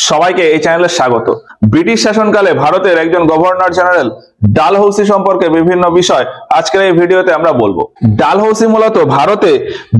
সবাইকে এই চ্যানেলে স্বাগত। ব্রিটিশ শাসনকালে ভারতের একজন গভর্নর জেনারেল ডালহৌসি সম্পর্কে বিভিন্ন বিষয় আজকের এই ভিডিওতে আমরা বলবো। ডালহৌসি মূলত ভারতে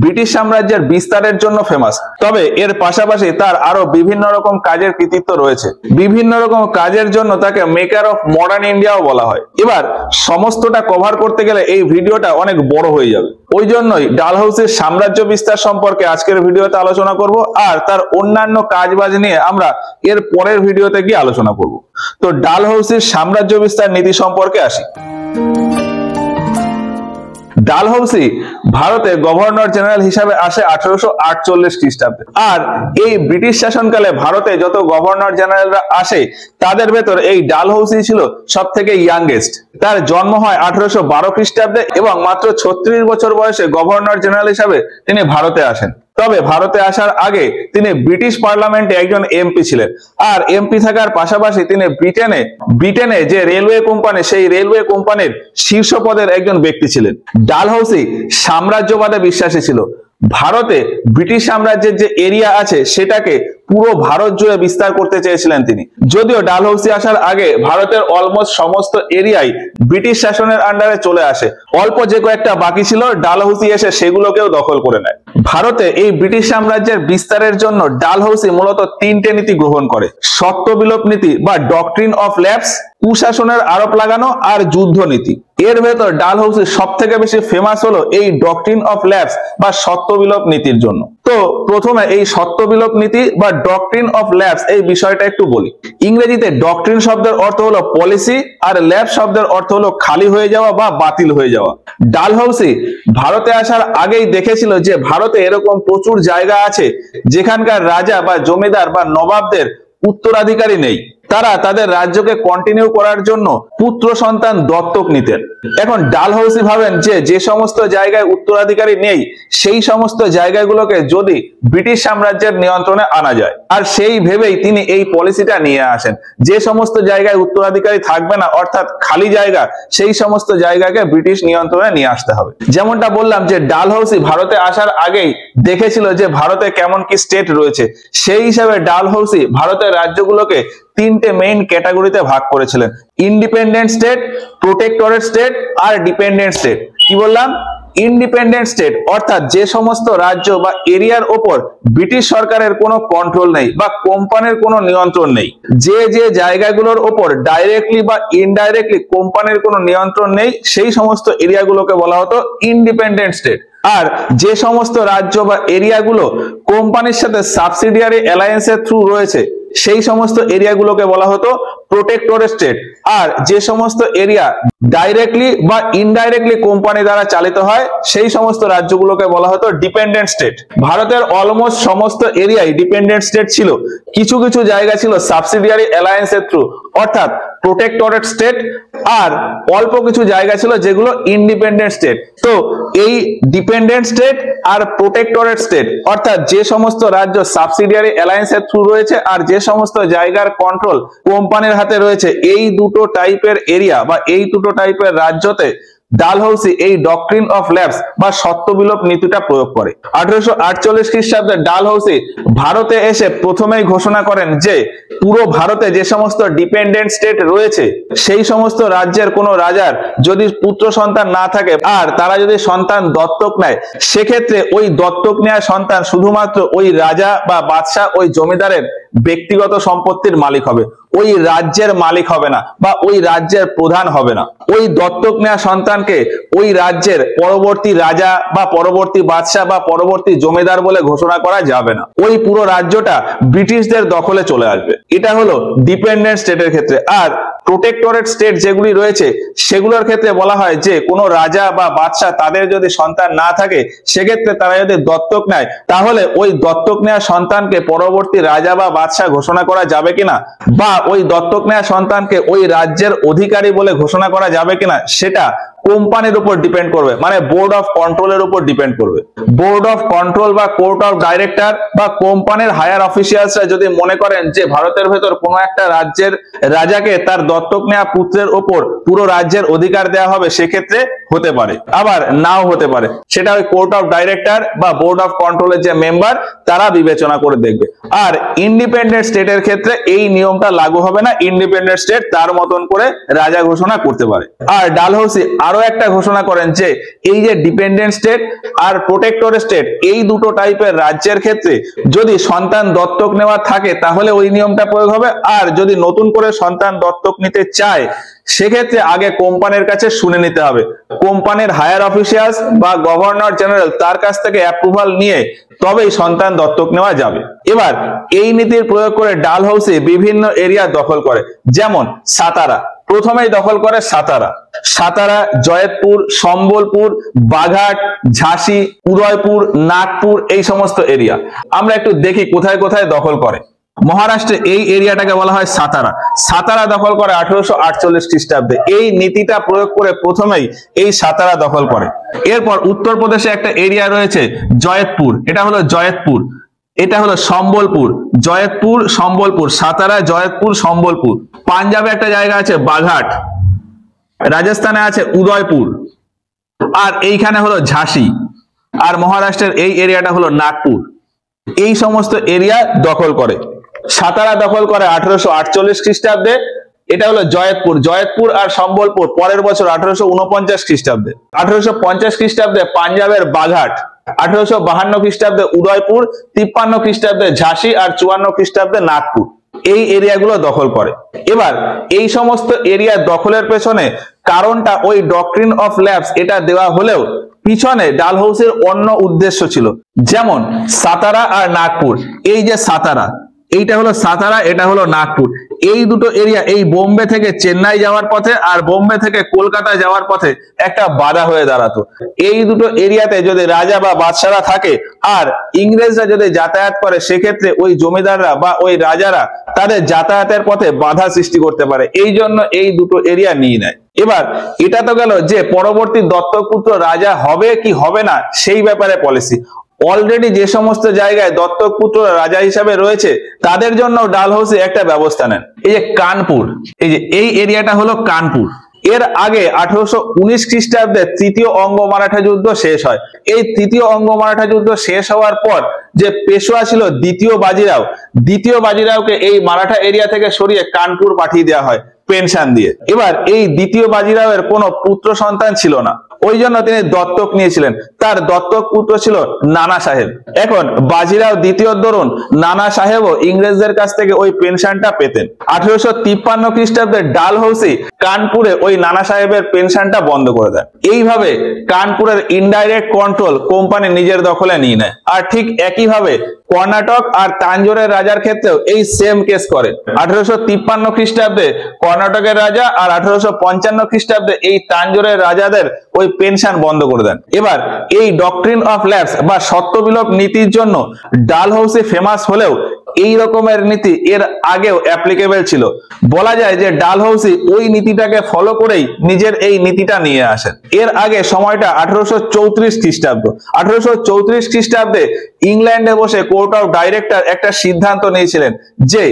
ব্রিটিশ সাম্রাজ্যের বিস্তারের জন্য ফেমাস, তবে এর পাশাপাশি তার আরো বিভিন্ন রকম কাজের কৃতিত্ব রয়েছে। বিভিন্ন রকম কাজের জন্য তাকে মেকার অফ মডার্ন ইন্ডিয়াও বলা হয়। এবার সমস্তটা কভার করতে গেলে এই ভিডিওটা অনেক বড় হয়ে যাবে, ওই জন্যই ডালহৌসির সাম্রাজ্য বিস্তার সম্পর্কে আজকের ভিডিওতে আলোচনা করব, আর তার অন্যান্য কাজবাজ নিয়ে আমরা এর পরের ভিডিওতে গিয়ে আলোচনা করব। তো ডালহৌসির সাম্রাজ্য বিস্তার নীতি সম্পর্কে আসি। ডালহৌসি ভারতে গভর্নর জেনারেল হিসাবে আসে 1848 খ্রিস্টাব্দে। আর এই ব্রিটিশ শাসনকালে ভারতে যত গভর্নর জেনারেলরা আসে তাদের ভেতর এই ডালহৌসি ছিল সব থেকে ইয়াংগেস্ট। তার জন্ম হয় 1812 খ্রিস্টাব্দে এবং মাত্র 36 বছর বয়সে গভর্নর জেনারেল হিসাবে তিনি ভারতে আসেন। তবে ভারতে আসার আগে তিনি ব্রিটিশ পার্লামেন্টে একজন এমপি ছিলেন, আর এমপি থাকার পাশাপাশি তিনি ব্রিটেনে যে রেলওয়ে কোম্পানি, সেই রেলওয়ে কোম্পানির শীর্ষ পদের একজন ব্যক্তি ছিলেন। ডালহৌসি সাম্রাজ্যবাদে বিশ্বাসী ছিল। ভারতে ব্রিটিশ সাম্রাজ্যের যে এরিয়া আছে সেটাকে পুরো ভারত জুড়ে বিস্তার করতে চেয়েছিলেন তিনি। যদিও ডালহৌসি আসার আগে ভারতের অলমোস্ট সমস্ত এরিয়াই ব্রিটিশ শাসনের আন্ডারে চলে আসে, অল্প যে কয়েকটা বাকি ছিল ডালহৌসি এসে সেগুলোকেও দখল করে নেয়। ভারতে এই ব্রিটিশ সাম্রাজ্যের বিস্তারের জন্য ডালহৌসি মূলত তিনটে নীতি গ্রহণ করে: সত্ত্ব বিলোপ নীতি বা ডক্ট্রিন অফ ল্যাপস, কুশাসনের আরোপ লাগানো, আর যুদ্ধ নীতি। এর ভেতর ডালহৌসি সব থেকে বেশি ফেমাস হলো এই ডক্ট্রিন অফ ল্যাপস বা সত্ত্ব বিলোপ নীতির জন্য। তো প্রথমে এই সত্ত্ব বিলোপ নীতি বা ডক্ট্রিন অফ ল্যাপস এই বিষয়টা একটু বলি। ইংরেজিতে ডক্ট্রিন শব্দের অর্থ হলো পলিসি, আর ল্যাপস শব্দের অর্থ হলো খালি হয়ে যাওয়া বা বাতিল হয়ে যাওয়া। ডালহৌসি ভারতে আসার আগেই দেখেছিল যে ভারতে এরকম প্রচুর জায়গা আছে যেখানকার রাজা বা জমিদার বা নবাবদের উত্তরাধিকারী নেই। তারা তাদের রাজ্যকে কন্টিনিউ করার জন্য পুত্র সন্তান দত্তক নিতেন। এখন ডালহৌসি ভাবেন যে সমস্ত জায়গায় উত্তরাধিকারী নেই সেই সমস্ত জায়গাগুলোকে যদি ব্রিটিশ সাম্রাজ্যের নিয়ন্ত্রণে আনা যায়, আর সেই ভেবেই তিনি এই পলিসিটা নিয়ে আসেন। যে সমস্ত জায়গায় উত্তরাধিকারী থাকবে না, অর্থাৎ খালি জায়গা, সেই সমস্ত জায়গাকে ব্রিটিশ নিয়ন্ত্রণে নিয়ে আসতে হবে। যেমনটা বললাম যে ডালহৌসি ভারতে আসার আগেই দেখেছিল যে ভারতে কেমন কি স্টেট রয়েছে। সেই হিসাবে ডালহৌসি ভারতের রাজ্যগুলোকে তিনটে মেইন ক্যাটাগরিতে ভাগ করেছিলেন: ইন্ডিপেন্ডেন্ট স্টেট, প্রোটেক্টরেট স্টেট, আর ডিপেন্ডেন্ট স্টেট। কি বললাম? ইন্ডিপেন্ডেন্ট স্টেট অর্থাৎ যে সমস্ত রাজ্য বা এরিয়ার ওপর ব্রিটিশ সরকারের কোনো কন্ট্রোল নেই বা কোম্পানির কোনো নিয়ন্ত্রণ নেই। যে জায়গাগুলোর ওপর ডাইরেক্টলি বা ইনডাইরেক্টলি কোম্পানির কোনো নিয়ন্ত্রণ নেই সেই সমস্ত এরিয়াগুলোকে বলা হতো ইন্ডিপেন্ডেন্ট স্টেট। আর যে সমস্ত রাজ্য বা এরিয়াগুলো কোম্পানির সাথে সাবসিডিয়ারি অ্যালায়েন্সের থ্রু রয়েছে সেই সমস্ত এরিয়াগুলোকে বলা হতো প্রোটেক্টরেট স্টেট। আর যে সমস্ত এরিয়া ডাইরেক্টলি বা ইনডাইরেক্টলি কোম্পানি দ্বারা চালিত হয় সেই সমস্ত রাজ্যগুলোকে বলা হতো ডিপেন্ডেন্ট স্টেট। ভারতের অলমোস্ট সমস্ত এরিয়াই ডিপেন্ডেন্ট স্টেট ছিল। কিছু কিছু জায়গা ছিল সাবসিডিয়ারি অ্যালায়েন্সের থ্রু অর্থাৎ প্রোটেক্টরেট স্টেট, আর অল্প কিছু জায়গা ছিল যেগুলো ইন্ডিপেন্ডেন্ট স্টেট। তো এই ডিপেন্ডেন্ট স্টেট আর প্রোটেক্টরেট স্টেট অর্থাৎ যে সমস্ত রাজ্য সাবসিডিয়ারি অ্যালায়েন্সের থ্রু রয়েছে আর যে সমস্ত জায়গার কন্ট্রোল কোম্পানির হাতে রয়েছে, এই দুটো টাইপের এরিয়া বা এই দুটো টাইপের রাজ্যতে ডালহৌসি এই ডক্ট্রিন অফ ল্যাপস বা সত্ত্ব বিলোপ নীতিটা প্রয়োগ করে। 1848 খ্রিস্টাব্দে ডালহৌসি ভারতে এসে প্রথমেই ঘোষণা করেন যে পুরো ভারতে যে সমস্ত ডিপেন্ডেন্ট স্টেট রয়েছে সেই সমস্ত রাজ্যের কোনো রাজার যদি পুত্র সন্তান না থাকে আর তারা যদি সন্তান দত্তক নেয়, সেক্ষেত্রে ওই দত্তক নেওয়া সন্তান শুধুমাত্র ওই রাজা বা বাদশাহ, ওই জমিদারের ব্যক্তিগত সম্পত্তির মালিক হবে, ওই রাজ্যের মালিক হবে না বা ওই রাজ্যের প্রধান হবে না। ওই দত্তক নেওয়া সন্তানকে ওই রাজ্যের পরবর্তী রাজা বা পরবর্তী বাদশাহ বা পরবর্তী জমিদার বলে ঘোষণা করা যাবে না। ওই পুরো রাজ্যটা ব্রিটিশদের দখলে চলে আসবে। এটা হলো ডিপেন্ডেন্ট স্টেটের ক্ষেত্রে। আর প্রোটেক্টরেট স্টেট যেগুলি রয়েছে সেগুলোর ক্ষেত্রে বলা হয় যে কোনো রাজা বা বাদশাহ তাদের যদি সন্তান না থাকে সেক্ষেত্রে তারা যদি দত্তক নেয় তাহলে ওই দত্তক নেওয়া সন্তানকে পরবর্তী রাজা বা বাদশাহ ঘোষণা করা যাবে কিনা, বা ওই দত্তক নেওয়া সন্তানকে ওই রাজ্যের অধিকারী বলে ঘোষণা করা যাবে কিনা সেটা কোম্পানির উপর ডিপেন্ড করবে, মানে বোর্ড অফ কন্ট্রোলের উপর ডিপেন্ড করবে। বোর্ড অফ কন্ট্রোল বা কোর্ট অফ ডাইরেক্টর বা কোম্পানির হায়ার অফিসিয়ালসরা যদি মনে করেন যে ভারতের ভেতর কোনো একটা রাজ্যের রাজাকে তার দত্তক নেওয়া পুত্রের উপর পুরো রাজ্যের অধিকার দেওয়া হবে, সেক্ষেত্রে হতে পারে, আবার নাও হতে পারে। সেটা ওই কোর্ট অফ ডাইরেক্টর বা বোর্ড অফ কন্ট্রোলের যে মেম্বার তারা বিবেচনা করে দেখবে। আর ইন্ডিপেন্ডেন্ট স্টেটের ক্ষেত্রে এই নিয়মটা লাগু হবে না, ইন্ডিপেন্ডেন্ট স্টেট তার মতন করে রাজা ঘোষণা করতে পারে। আর ডালহৌসি আরো একটা ঘোষণা করেন যে এই যে ডিপেন্ডেন্ট স্টেট আর প্রোটেক্টর স্টেট, এই দুটো টাইপের রাজ্যের ক্ষেত্রে যদি সন্তান দত্তক নেওয়া থাকে তাহলে ওই নিয়মটা প্রয়োগ হবে। আর যদি নতুন করে সন্তান দত্তক নিতে চায় সেক্ষেত্রে আগে কোম্পানির কাছে শুনে নিতে হবে, কোম্পানির হায়ার অফিসিয়ালস বা গভর্নর জেনারেল তার কাছ থেকে অ্যাপ্রুভাল নিয়ে তবেই সন্তান দত্তক নেওয়া যাবে। এবার এই নীতির প্রয়োগ করে ডালহৌসি বিভিন্ন এরিয়া দখল করে, যেমন সাতারা প্রথমেই দখল করে। সাতারা, জয়পুর, সম্বলপুর, বাঘাট, ঝাঁসি, উদয়পুর, নাগপুর, এই সমস্ত এরিয়া। আমরা একটু দেখি কোথায় কোথায় দখল করে। মহারাষ্ট্রে এই এরিয়াটাকে বলা হয় সাতারা দখল করে 1848 খ্রিস্টাব্দে। এই নীতিটা প্রয়োগ করে প্রথমেই এই সাতারা দখল করে। এরপর উত্তরপ্রদেশে একটা এরিয়া রয়েছে জয়পুর, এটা হলো জয়পুর। এটা হলো সম্বলপুর, জয়পুর, সম্বলপুর, সাতারা, জয়পুর, সম্বলপুর। পাঞ্জাবে একটা জায়গা আছে বাঘাট, রাজস্থানে আছে উদয়পুর, আর এইখানে হলো ঝাঁসি। আর মহারাষ্ট্রের এই এরিয়াটা হলো নাগপুর। এই সমস্ত এরিয়া দখল করে। সাতারা দখল করে 1848 খ্রিস্টাব্দে। এটা হলো জয়পুর আর সম্বলপুর পরের বছর 1849 খ্রিস্টাব্দে। 1850 খ্রিস্টাব্দে পাঞ্জাবের বাঘাট, 1852 খ্রিস্টাব্দে উদয়পুর, 53 খ্রিস্টাব্দে ঝাঁসি আর 54 খ্রিস্টাব্দে নাগপুর। এই এরিয়াগুলো দখল করে। এবার এই সমস্ত এরিয়া দখলের পেছনে কারণটা ওই ডক্ট্রিন অফ ল্যাপস এটা দেওয়া হলেও পিছনে ডালহৌসির অন্য উদ্দেশ্য ছিল। যেমন সাতারা আর নাগপুর, এই যে সাতারা, এইটা হলো সাতারা, এটা হলো নাগপুর। এই দুটো এরিয়া এই বোম্বে থেকে চেন্নাই যাওয়ার পথে আর বোম্বে থেকে কলকাতা যাওয়ার পথে একটা বাধা হয়ে দাঁড়াতো। এই দুটো এরিয়াতে যদি রাজা বা বাদশারা থাকে আর ইংরেজরা যদি যাতায়াত করে সেক্ষেত্রে ওই জমিদাররা বা ওই রাজারা তাদের যাতায়াতের পথে বাধা সৃষ্টি করতে পারে, এই জন্য এই দুটো এরিয়া নিয়ে নেয়। এবার এটা তো গেল যে পরবর্তী দত্তকপুত্র রাজা হবে কি হবে না সেই ব্যাপারে পলিসি। অলরেডি যে সমস্ত জায়গায় দত্তক পুত্র রাজা হিসাবে রয়েছে তাদের জন্য ডালহৌসি একটা ব্যবস্থা নেন। এই যে কানপুর, এই যে এই এরিয়াটা হলো কানপুর। এর আগে 1819 খ্রিস্টাব্দে তৃতীয় অঙ্গ মারাঠা যুদ্ধ শেষ হয়। এই তৃতীয় অঙ্গ মারাঠা যুদ্ধ শেষ হওয়ার পর যে পেশোয়া ছিল দ্বিতীয় বাজিরাওকে এই মারাঠা এরিয়া থেকে সরিয়ে কানপুর পাঠিয়ে দেওয়া হয় পেনশন দিয়ে। এবার এই দ্বিতীয় বাজিরাওয়ের কোনো পুত্র সন্তান ছিল না, ওই জন্য তিনি দত্তক নিয়েছিলেন। তার দত্তক পুত্র ছিল নানা সাহেব। এখন বাজিরাও দ্বিতীয় দরুন নানা সাহেবও ইংরেজদের কাছ থেকে ওই পেনশনটা পেতেন। 1853 খ্রিস্টাব্দে ডালহৌসি কানপুরে ওই নানা সাহেবের পেনশনটা বন্ধ করে দেয়। এইভাবে কানপুরের ইনডাইরেক্ট কন্ট্রোল কোম্পানি নিজের দখলে নিয়ে নেয়। আর ঠিক একইভাবে কর্ণাটক আর তাঞ্জোরের রাজার ক্ষেত্রেও এই সেম কেস করে। 1853 খ্রিস্টাব্দে কর্ণাটকের রাজা আর 1855 খ্রিস্টাব্দে এই তাঞ্জোরের রাজাদের ওই পেনশন বন্ধ করে দেন। এবার এই ডক্ট্রিন অফ ল্যাপস বা সত্যবিলোপ নীতির জন্য ডালহৌসি ফেমাস হলেও এই রকমের নীতি এর আগেও অ্যাপ্লিকেবল ছিল। বলা যায় যে ডালহৌসি ওই নীতিটাকে ফলো করেই নিজের এই নীতিটা নিয়ে আসেন। এর আগে সময়টা 1834 খ্রিস্টাব্দ। 1834 খ্রিস্টাব্দে ইংল্যান্ডে বসে কোর্ট অফ ডাইরেক্টর একটা সিদ্ধান্ত নিয়েছিলেন যে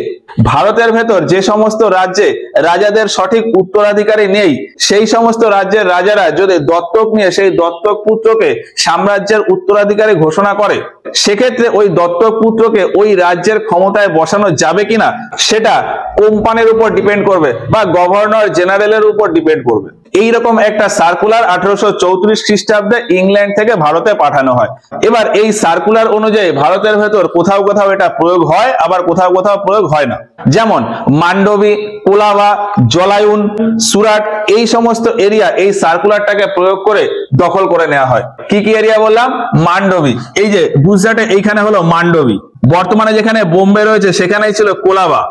ভারতের ভেতর যে সমস্ত রাজ্যে রাজাদের সঠিক উত্তরাধিকারী নেই সেই সমস্ত রাজ্যের রাজারা যদি দত্তক নিয়ে সেই দত্তক পুত্রকে সাম্রাজ্যের উত্তরাধিকারী ঘোষণা করে সেক্ষেত্রে ওই দত্তক পুত্রকে ওই রাজ্যের ক্ষমতায় বসানো যাবে কিনা সেটা কোম্পানির উপর ডিপেন্ড করবে বা গভর্নর জেনারেলের উপর ডিপেন্ড করবে। এইরকম একটা সার্কুলার 1834 খ্রিস্টাব্দে ইংল্যান্ড থেকে ভারতে পাঠানো হয়। এবার এই সার্কুলার অনুযায়ী ভারতের ভেতর কোথাও কোথাও এটা প্রয়োগ হয়, আবার কোথাও কোথাও প্রয়োগ হয় না। যেমন মান্ডবী, কোলাবা, জলায়ুন, সুরাট এই সমস্ত এরিয়া এই সার্কুলারটাকে প্রয়োগ করে দখল করে নেওয়া হয়। কি কি এরিয়া বললাম? মান্ডবী, এই যে গুজরাটে এইখানে হলো মান্ডবী। বর্তমানে যেখানে বোম্বে রয়েছে সেখানেই ছিল কোলাবা।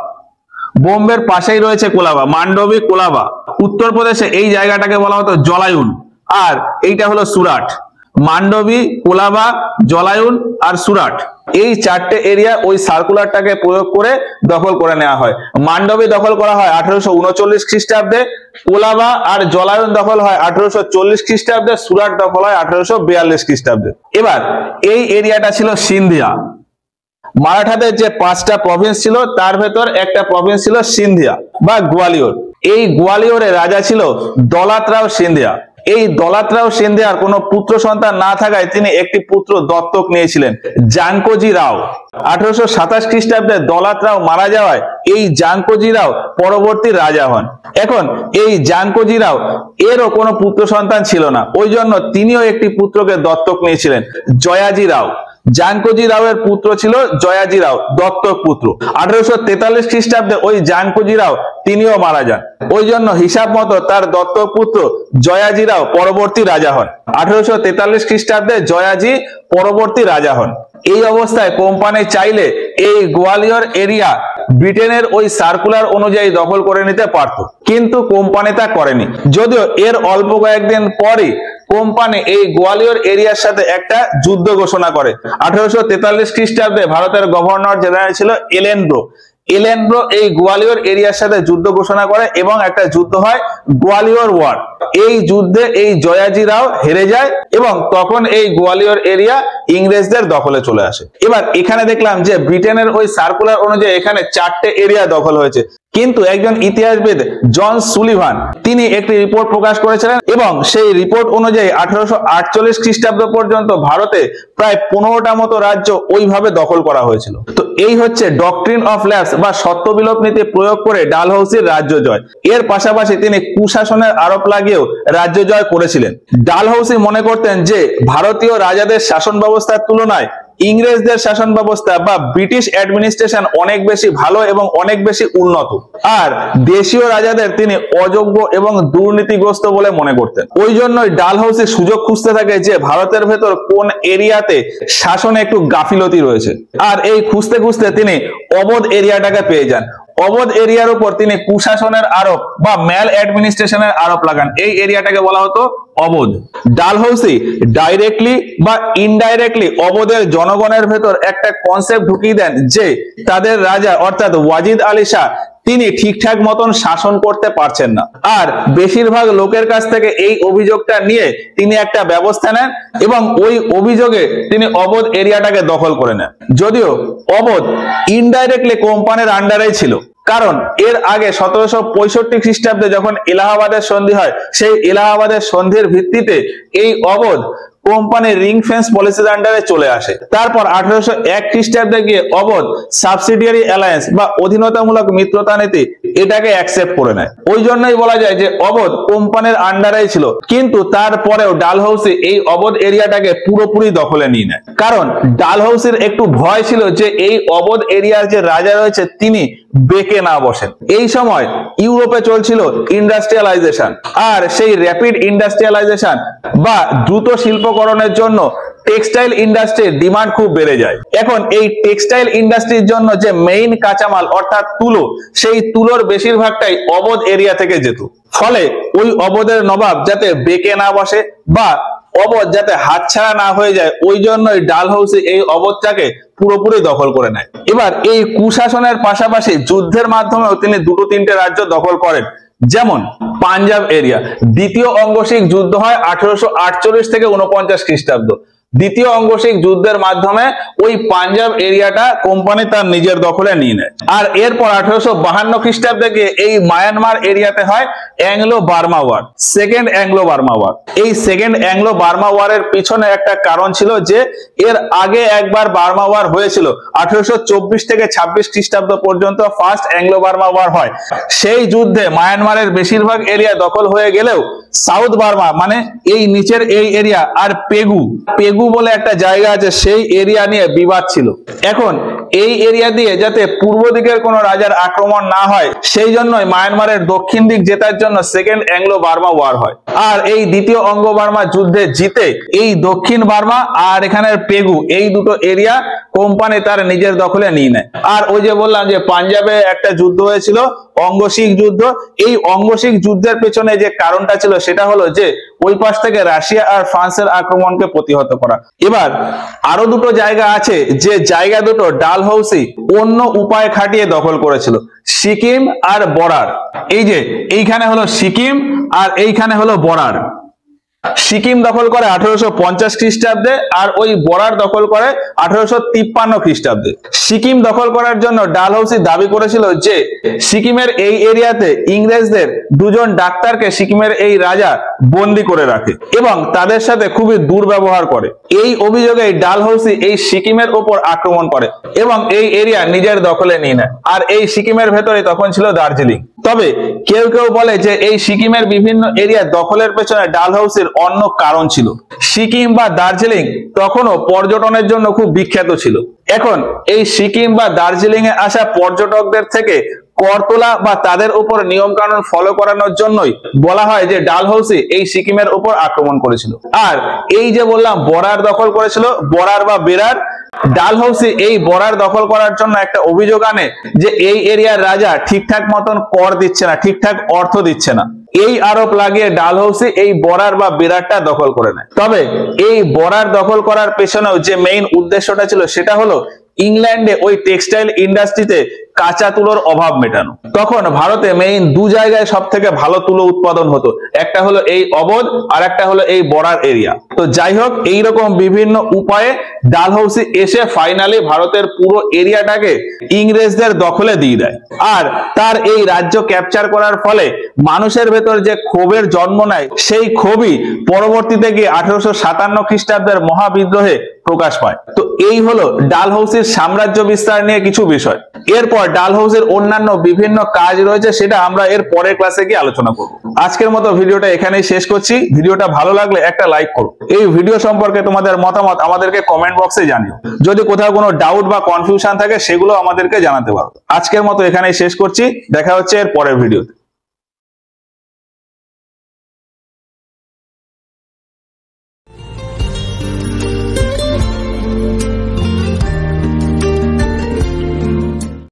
বোম্বের পাশেই রয়েছে কোলাবা, মান্ডবী, কোলাবা। উত্তরপ্রদেশে এই জায়গাটাকে বলা হতো জলায়ুন, আর এইটা হলো সুরাট। মান্ডবী, কোলাবা, জলায়ুন আর সুরাট। এই চারটে এরিয়া ওই সার্কুলারটাকে প্রয়োগ করে দখল করে নেওয়া হয়। মান্ডবী দখল করা হয় 1839 খ্রিস্টাব্দে, কোলাবা আর জলায়ুন দখল হয় 1840 খ্রিস্টাব্দে, সুরাট দখল হয় 1842 খ্রিস্টাব্দে। এবার এই এরিয়াটা ছিল সিন্ধিয়া। মারাঠাদের যে 5টা প্রভিন্স ছিল তার ভেতর একটা প্রভিন্স ছিল সিন্ধিয়া বা গোয়ালিয়র। এই গোয়ালিয়রের রাজা ছিল দৌলত রাও সিন্ধিয়া। এই দৌলত রাও সিন্ধিয়ার কোনো পুত্র সন্তান না থাকায় তিনি একটি পুত্র দত্তক নিয়েছিলেন, জানকোজি রাও। 1827 খ্রিস্টাব্দে দৌলত রাও মারা যাওয়ায় এই জানকোজি রাও পরবর্তী রাজা হন। এখন এই জানকোজি রাও এরও কোনো পুত্র সন্তান ছিল না, ওই জন্য তিনিও একটি পুত্রকে দত্তক নিয়েছিলেন, জয়াজি রাও। জানকোজি রাওয়ের পুত্র ছিল জয়াজি রাও, দত্তক পুত্র। 1843 খ্রিস্টাব্দে ওই জানকোজি রাও তিনিও মারা যান, ওই জন্য হিসাব মতো তার দত্তক পুত্র জয়াজি রাও পরবর্তী রাজা হন। 1843 খ্রিস্টাব্দে জয়াজি পরবর্তী রাজা হন। এই অবস্থায় কোম্পানি চাইলে এই গোয়ালিয়র এরিয়া ব্রিটেনের ওই সার্কুলার অনুযায়ী দখল করে নিতে পারত, কিন্তু কোম্পানি তা করেনি। যদিও এর অল্প কয়েকদিন পরই কোম্পানি এই গোয়ালিয়র এরিয়ার সাথে একটা যুদ্ধ ঘোষণা করে। 1843 খ্রিস্টাব্দে ভারতের গভর্নর জেনারেল ছিল এলেন ব্রো। এলেন ব্রো এই গোয়ালিয়র এরিয়ার সাথে যুদ্ধ ঘোষণা করে এবং একটা যুদ্ধ হয়, গোয়ালিয়র ওয়ার। এই যুদ্ধে এই জয়াজি রাও হেরে যায় এবং তখন এই গোয়ালিয়র এরিয়া ইংরেজদের দখলে চলে আসে। এবার এখানে দেখলাম যে ব্রিটেনের ওই সার্কুলার অনুযায়ী এখানে 4টে এরিয়া দখল হয়েছে, কিন্তু একজন ইতিহাসবিদ জন সুলিভান তিনি একটি রিপোর্ট প্রকাশ করেছিলেন এবং সেই রিপোর্ট অনুযায়ী 1848 খ্রিস্টাব্দ পর্যন্ত ভারতে প্রায় 15টা মতো রাজ্য ওইভাবে দখল করা হয়েছিল। তো এই হচ্ছে ডক্ট্রিন অফ ল্যাপস বা সত্য বিলোপ নীতি প্রয়োগ করে ডালহৌসির রাজ্য জয়। এর পাশাপাশি তিনি কুশাসনের আরোপ লাগিয়েও রাজ্য জয় করেছিলেন। ডালহৌসি মনে করতেন যে ভারতীয় রাজাদের শাসন ব্যবস্থার তুলনায় ইংরেজদের শাসন ব্যবস্থা বা ব্রিটিশ অ্যাডমিনিস্ট্রেশন অনেক বেশি ভালো এবং অনেক বেশি উন্নত, আর দেশীয় রাজাদের তিনি অযোগ্য এবং দুর্নীতিগ্রস্ত বলে মনে করতেন। ওই জন্যই ডালহৌসি সুযোগ খুঁজতে থাকে যে ভারতের ভেতর কোন এরিয়াতে শাসনে একটু গাফিলতি রয়েছে, আর এই খুঁজতে খুঁজতে তিনি অবধ এরিয়াটাকে পেয়ে যান। অবধ এরিয়ার উপর তিনি কুশাসনের আরোপ বা ম্যাল অ্যাডমিনিস্ট্রেশনের আরোপ লাগান। এই এরিয়াটাকে বলা হতো অবধ। ডালহৌসি ডাইরেক্টলি বা ইনডাইরেক্টলি অবধের জনগণের ভেতর একটা কনসেপ্ট ঢুকিয়ে দেন যে তাদের রাজা অর্থাৎ ওয়াজিদ আলী শাহ তিনি ঠিকঠাক মতন শাসন করতে পারছেন না, আর বেশিরভাগ লোকের কাছ থেকে এই অভিযোগটা নিয়ে তিনি একটা ব্যবস্থা নেন এবং ওই অভিযোগে তিনি অবধ এরিয়াটাকে দখল করে নেন। যদিও অবধ ইনডাইরেক্টলি কোম্পানির আন্ডারে ছিল, কারণ এর আগে 1765 খ্রিস্টাব্দে যখন এলাহাবাদের সন্ধি হয়, সেই এলাহাবাদের সন্ধির ভিত্তিতে এই অবধ কোম্পানির রিং ফেন্স পলিসির আন্ডারে চলে আসে। তারপর 1801 খ্রিস্টাব্দে গিয়ে অবধ সাবসিডিয়ারি অ্যালায়েন্স বা অধীনতামূলক মিত্রতা নীতি এটাকে অ্যাকসেপ্ট করে নেয়। ওই জন্যই বলা যায় যে অবধ কোম্পানির আন্ডারেই ছিল, কিন্তু তারপরেও ডালহৌসি এই অবধ এরিয়াটাকে পুরোপুরি দখলে নিয়ে নেয়। কারণ ডালহৌসির একটু ভয় ছিল যে এই অবধ এরিয়ার যে রাজা রয়েছে তিনি বেঁকে না বসেন। এই সময় ইউরোপে চলছিল ইন্ডাস্ট্রিয়ালাইজেশন, আর সেই র্যাপিড ইন্ডাস্ট্রিয়ালাইজেশন বা দ্রুত শিল্পকরণের জন্য টেক্সটাইল ইন্ডাস্ট্রির ডিমান্ড খুব বেড়ে যায়। এখন এই টেক্সটাইল ইন্ডাস্ট্রির জন্য যে মেইন কাঁচামাল অর্থাৎ তুলো, সেই তুলোর বেশিরভাগটাই অবধ এরিয়া থেকে যেত। ফলে ওই অবধের নবাব যাতে বেঁকে না বসে বা অবধ যাতে হাতছাড়া না হয়ে যায়, ওই জন্যই ডালহৌসি এই অবধটাকে পুরোপুরি দখল করে নেয়। এবার এই কুশাসনের পাশাপাশি যুদ্ধের মাধ্যমেও তিনি 2-3টে রাজ্য দখল করেন, যেমন পাঞ্জাব এরিয়া। দ্বিতীয় অঙ্গশিক যুদ্ধ হয় 1848 থেকে 49 খ্রিস্টাব্দ। দ্বিতীয় অঙ্গশিক যুদ্ধের মাধ্যমে ওই পাঞ্জাব এরিয়াটা কোম্পানি তার নিজের দখলে নিয়ে নেয়। আর এরপর 1852 খ্রিস্টাব্দে গিয়ে এই মায়ানমার এরিয়াতে হয় Anglo Burma war, second Anglo Burma war. এই সেকেন্ড অ্যাংলো বার্মা ওয়ারের পিছনে একটা কারণ ছিল যে এর আগে একবার বার্মা ওয়ার হয়েছিল, 1824 থেকে 26 খ্রিস্টাব্দ পর্যন্ত ফার্স্ট অ্যাংলো বার্মা ওয়ার হয়। সেই যুদ্ধে মায়ানমারের বেশিরভাগ এরিয়া দখল হয়ে গেলেও সাউথ বার্মা মানে এই নিচের এই এরিয়া আর পেগু বলে একটা জায়গা আছে, সেই এরিয়া নিয়ে বিবাদ ছিল। এখন এই এরিয়া দিয়ে যাতে পূর্ব দিকের কোনো রাজার আক্রমণ না হয়, সেই জন্যই মায়ানমারের দক্ষিণ দিক জেতার জন্য সেকেন্ড অ্যাংলো বার্মা ওয়ার হয়। আর এই দ্বিতীয় অঙ্গ বার্মা যুদ্ধে জিতে এই দক্ষিণ বার্মা আর এখানের পেগু এই দুটো এরিয়া কোম্পানি তার নিজের দখলে নিয়ে নেয়। আর ওই যে বললাম যে পাঞ্জাবে একটা যুদ্ধ হয়েছিল অঙ্গশিক যুদ্ধ। এই অঙ্গশিক যুদ্ধের পেছনে যে কারণটা ছিল সেটা হলো যে ওই পাশ থেকে রাশিয়া আর ফ্রান্সের আক্রমণকে প্রতিহত করা। এবার আরো দুটো জায়গা আছে যে জায়গা দুটো ডালহৌসি অন্য উপায় খাটিয়ে দখল করেছিল, সিকিম আর বরার। এই যে এইখানে হলো সিকিম আর এইখানে হলো বরার। সিকিম দখল করে 1850 খ্রিস্টাব্দে আর ওই বরার দখল করে 1853 খ্রিস্টাব্দে। সিকিম দখল করার জন্য ডালহৌসি দাবি করেছিল যে সিকিমের এই এরিয়াতে ইংরেজদের দুজন ডাক্তারকে সিকিমের এই রাজা বন্দি করে রাখে এবং তাদের সাথে খুবই দুর্ব্যবহার করে। এই অভিযোগে ডালহৌসি এই সিকিমের উপর আক্রমণ করে এবং এই এরিয়া নিজের দখলে নিয়ে নেয়। আর এই সিকিমের ভেতরে তখন ছিল দার্জিলিং। তবে কেউ কেউ বলে যে এই সিকিমের বিভিন্ন এরিয়া দখলের পেছনে ডালহৌসির অন্য কারণ ছিল। সিকিম বা দার্জিলিং তখনও পর্যটনের জন্য খুব বিখ্যাত ছিল। এখন এই সিকিম বা দার্জিলিং এ আসা পর্যটকদের থেকে কর তোলা বা তাদের উপর নিয়ম কানুন ফলো করানোর জন্যই বলা হয় যে ডালহৌসি এই সিকিমের উপর আক্রমণ করেছিল। আর এই যে বললাম বরার দখল করেছিল, বরার বা বেরার, ডালহৌসি এই বরার দখল করার জন্য একটা অভিযোগ আনে যে এই এরিয়ার রাজা ঠিকঠাক মতন কর দিচ্ছে না, ঠিকঠাক অর্থ দিচ্ছে না। এই আরোপ লাগিয়ে ডালহৌসি এই বরার বা বেরারটা দখল করে নেয়। তবে এই বরার দখল করার পেছনেও যে মেইন উদ্দেশ্যটা ছিল সেটা হলো ইংল্যান্ডে ওই টেক্সটাইল ইন্ডাস্ট্রিতে কাঁচা তুলোর অভাব মেটানো। তখন ভারতে মেইন দু জায়গায় সব থেকে ভালো তুলো উৎপাদন হতো, একটা হলো এই অবধ আর একটা হলো এই বরার এরিয়া। তো যাই হোক, এইরকম বিভিন্ন উপায়ে ডালহৌসি এসে ফাইনালি ভারতের পুরো এরিয়াটাকে ইংরেজদের দখলে দিয়ে দেয়। আর তার এই রাজ্য ক্যাপচার করার ফলে মানুষের ভেতর যে ক্ষোভের জন্ম নেয় সেই ক্ষোভই পরবর্তীতে গিয়ে 1857 খ্রিস্টাব্দের মহাবিদ্রোহে প্রকাশ পায়। তো এই হলো ডালহৌসির সাম্রাজ্য বিস্তার নিয়ে কিছু বিষয়। এরপর ডালহৌসির অন্যান্য বিভিন্ন কাজ রয়েছে, সেটা আমরা এর পরের ক্লাসে গিয়ে আলোচনা করব। আজকের মতো ভিডিওটা এখানেই শেষ করছি। ভিডিওটা ভালো লাগলে একটা লাইক করো। এই ভিডিও সম্পর্কে তোমাদের মতামত আমাদেরকে কমেন্ট বক্সে জানিও। যদি কোথাও কোনো ডাউট বা কনফিউশন থাকে সেগুলো আমাদেরকে জানাতে পারো। আজকের মতো এখানেই শেষ করছি, দেখা হচ্ছে এর পরের ভিডিওতে।